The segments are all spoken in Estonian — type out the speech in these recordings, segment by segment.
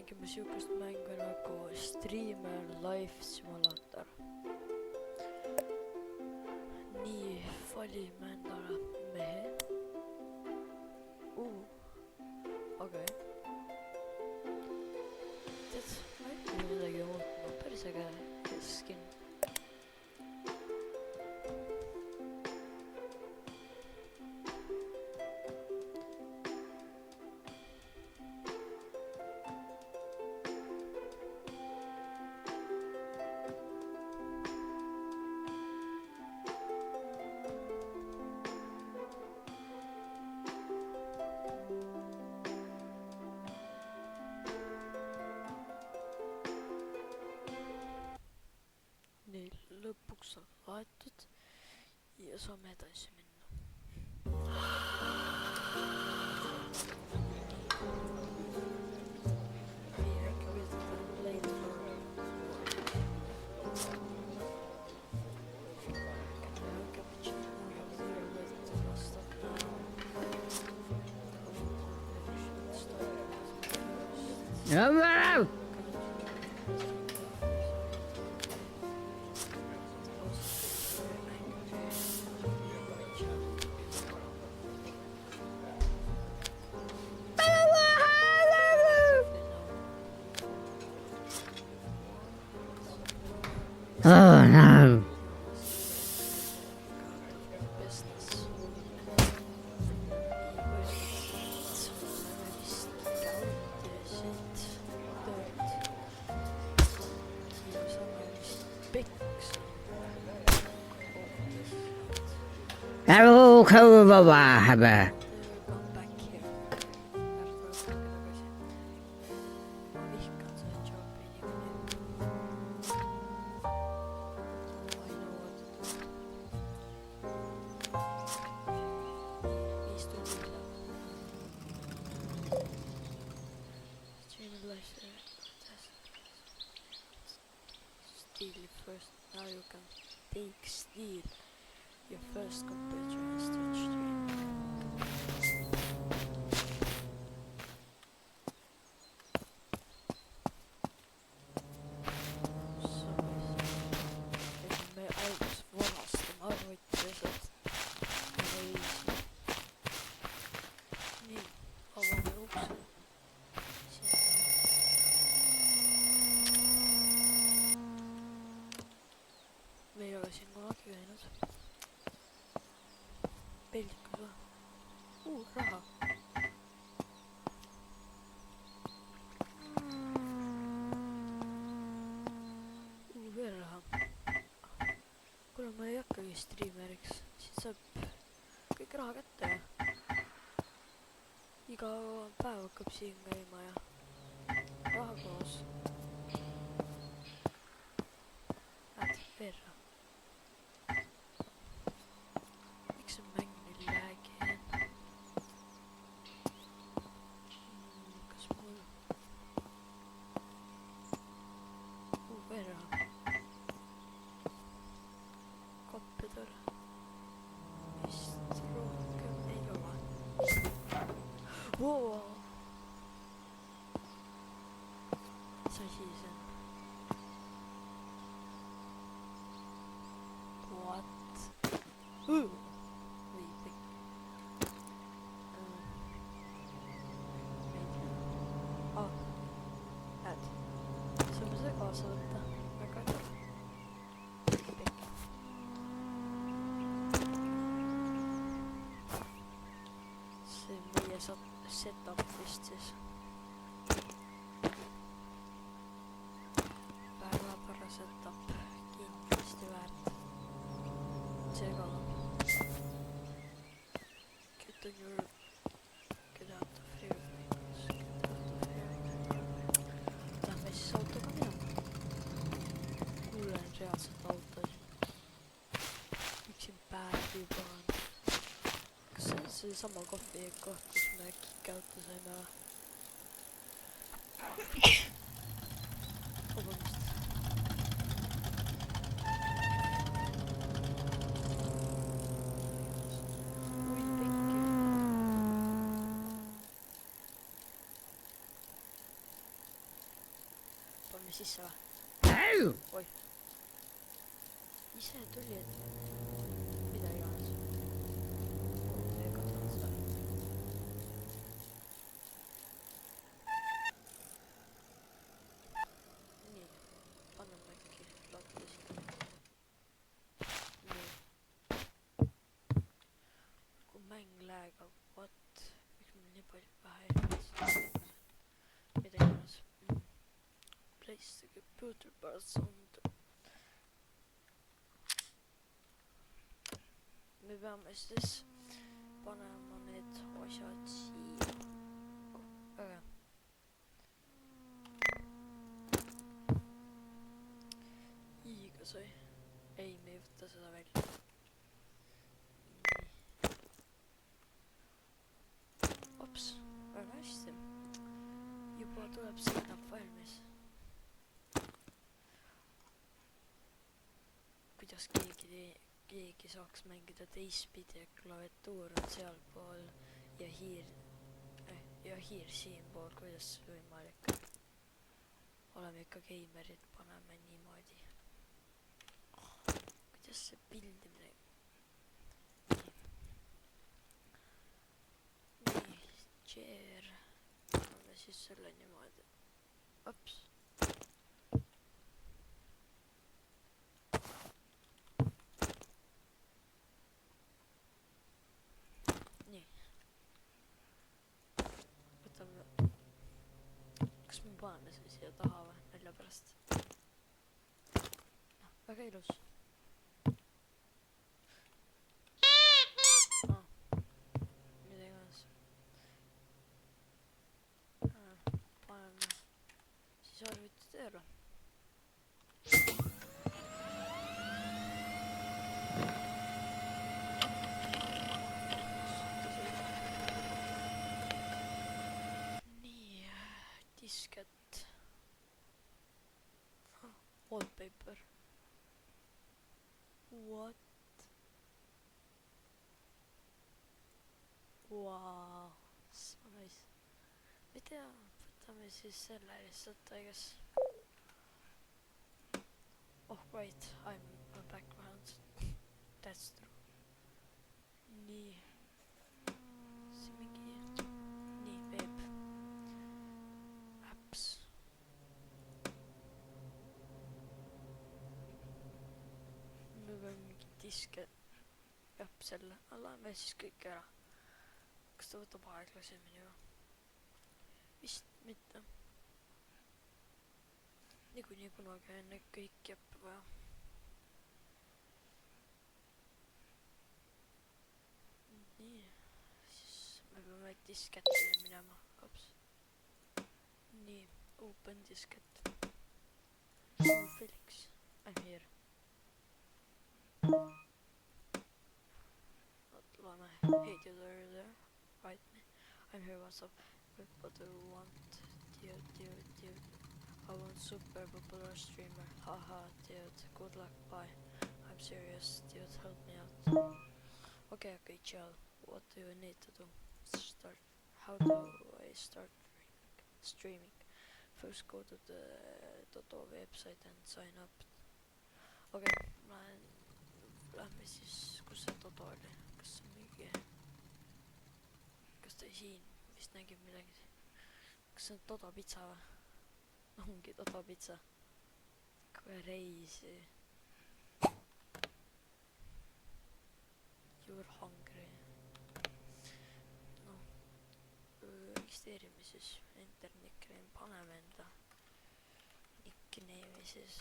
mängime siukest mängu nagu Streamer Life Simulator. nii, valime endale mehe. Okei. Tead, ma ei pea midagi muutma, päris äge skin. Nii, lõpuks on laetud ja saame edasi minna. Oh no. Hello, Kowababa. First, now you can take steal your first computer and start stream. Me alguses varastama arvutiasjad. Nii, avame ukse. Me ei ole siin kunagi käinud. Peldikas või? Raha. Veel raha. Kuule, ma ei hakkagi streameriks. Siit saab kõik raha kätte ja iga päev hakkab siin käima ja raha koos. Näed, veel raha. Miks see mäng nii läägi on? Kas mul... veel raha. Koppidel. Vist rohkem ei ole. Wow! Mis asi see on? What? Või pikk. Näed. Saame seda kaasa võtta. Väga tore. Pikk. See on meie setup vist siis. Väga tore setup. Kindlasti väärt. Seega get on your get out of here vehicles, get out of here. Lähme siis autoga minema. Kuulen reaalselt autosid. Miks siin päev juba on? Kas see on seesama kohvi koht, kus me kick-out'u saime või? Vabandust. Lähme sisse või? Oi. Ise tuli, et mida iganes. Ei katsunud seda. Nii, paneme äkki latte sinna. Nii. Kui mäng läägab, what? Miks mul nii palju vähe inimesi? Mida iganes. Place the computer parts on the... Me peame siis panema need asjad siia. Väga. Iiga sai. Ei, me ei võta seda välja. Ops, väga hästi. Juba tuleb setup valmis. Kuidas keegi saaks mängida teistpidi, ja klaviatuur on sealpool ja hiir siinpool, kuidas see võimalik. Oleme ikka geimerid, paneme niimoodi. Kuidas see pildimine... Nii, chair. Paneme siis selle niimoodi. Ops. Nii. Võtame... Kas me paneme see siia taha või? Nalja pärast. Väga ilus. Mida iganes. Paneme siis arvuti tööle. Disket. Wallpaper. What? Wow. So nice. Ma ei tea, võtame siis selle lihtsalt, I guess. Oh right, I'm a background. That's true. Nii. See mingi... Nii, veeb. Apps. Me peame mingi diske... Jah, selle. Laeme siis kõik ära. Kas ta võtab aeglasemini või? Vist mitte. Niikuinii kunagi enne kõik jääb vaja. Nii. Siis me peame disketile minema. Ops. Nii. Open disket. Felix. I'm here. Loeme. Hey dude, are you there? Write me. I'm here, what's up? What do you want? Dude. I want super popular streamer. Haha, dude. Good luck, bye. I'm serious, dude, help me out. Okay, chill. What do you need to do? How do I start streaming? First go to the Toto website and sign up. Okay, lähme siis, kus see Toto oli? Kas see mingi... Kas ta siin vist nägib midagi? Kas see on Toto pitsa või? Ongi Toto pitsa. Crazy. You're hungry. No, registreerime siis enter nickname, paneme enda nickname'i siis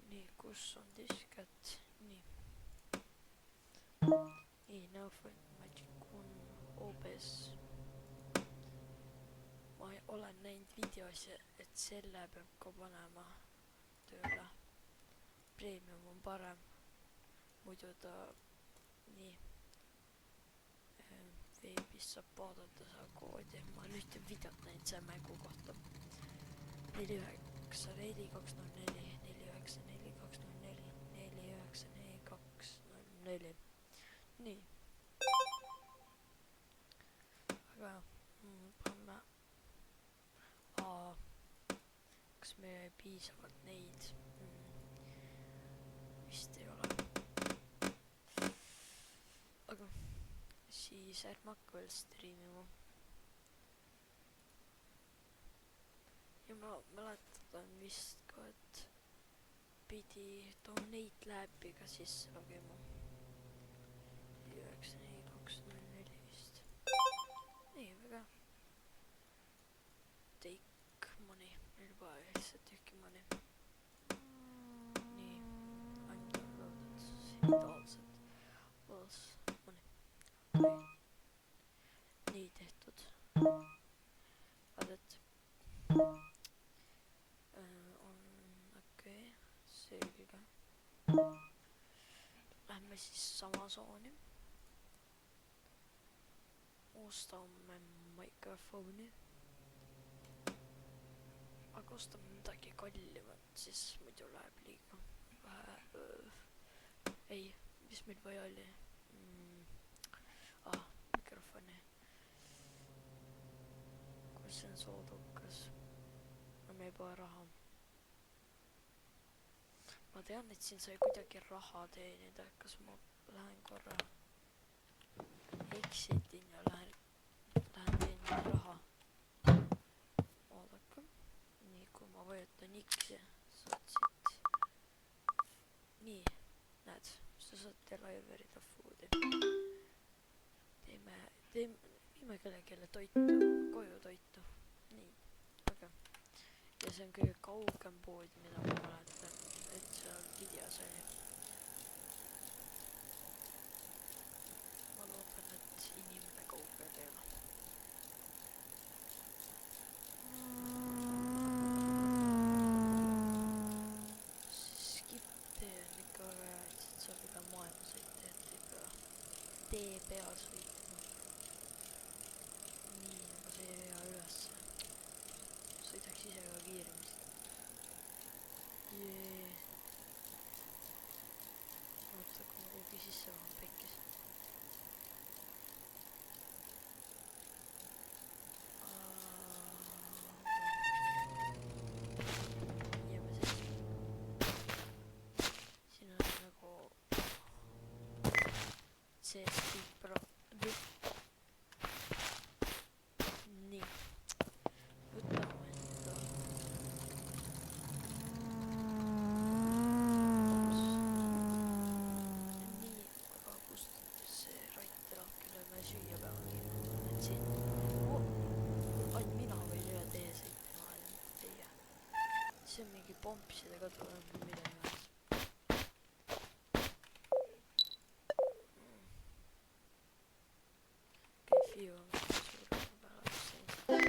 nii, kus on disket? Nii. Nii, now for Magic on OBS. Ma olen näinud videos, et selle peab ka panema tööle. Premium on parem. Muidu ta nii veebis saab vaadata seda koodi. Ma olen ühte videot näinud selle mängu kohta. 494204 494 494 nii, väga hea. Paneme kas meil ei piisavalt neid? Vist ei ole. Aga siis ärme hakka veel streamima. Ja ma mäletan vist ka, et pidi donate läbiga sisse logima. 94204 vist. Nii, väga. Take money. Meil juba lihtsalt tükki money. Nii. I'm downloaded. Ideaalselt. Was money. Nii tehtud. Vaadad. On okei. Selge. Lähme siis sama sooni. Ostame mikrofoni. Aga ostame midagi kallimat, siis muidu läheb liiga vähe. Ei, mis meil vaja oli? Mikrofoni. Kus see on soodukas? On meil vaja raha. Ma tean, et siin sai kuidagi raha teenida. Kas ma lähen korra exitin ja lähen teenida raha. Oodake. Nii, kui ma vajutan X-i, saad siit. Nii, näed, sa saad deliverida food'i. Viime kellelegi toitu, koju toitu. Nii, aga. Ja see on kõige kaugem pood, mida ma mäletan, et seal videos oli. Ma loodan, et inimene kaugel ei ole. Skip-tee on ikka väga hea, et saab üle maailma sõita, et ikka tee peal sõitma. Nii, aga see ei vea ülesse. Sõidaks ise ka kiiremist. Jee. Oota, kui ma kuhugi sisse vahan pekkis. Jääme sisse. Siin on nagu see stiipro. Nii. Võtame enda. Nii, aga kustutas see raitela, kellel me süüa peamegi. Et siin. Ainult mina võin üle tee sõita vahel, mitte teie. See on mingi pompsidega tuleb midagi vähest. Fiu on suurema peale seis. Nii,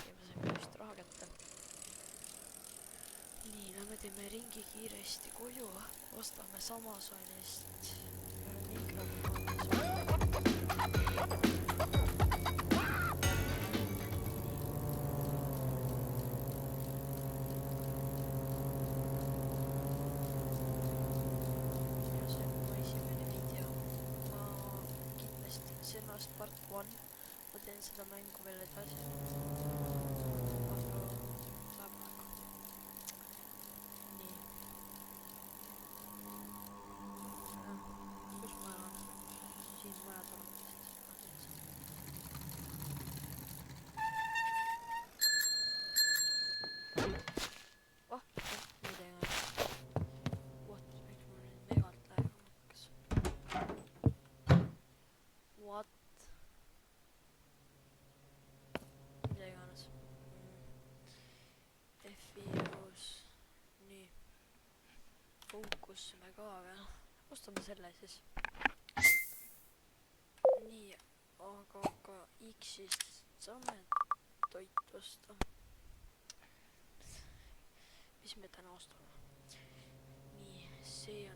ja me saime just raha kätte. Nii, lähme teeme ringi kiiresti koju. Ostame Amazonist mikrofoni. Ja see on mu esimene video. Ma kindlasti sellest part 1. Ma teen seda mängu veel edasi. Aga läheb aega. Nii. Kus ma elan? Siin maja tagant vist. Midagi on. What? Miks mul nüüd megalt läheb hakkas? What? Mida iganes. F-ius. Nii. Fookusime ka veel. Ostame selle siis. Nii, aga X-ist saame toit osta. Mis me täna ostame? Nii, see on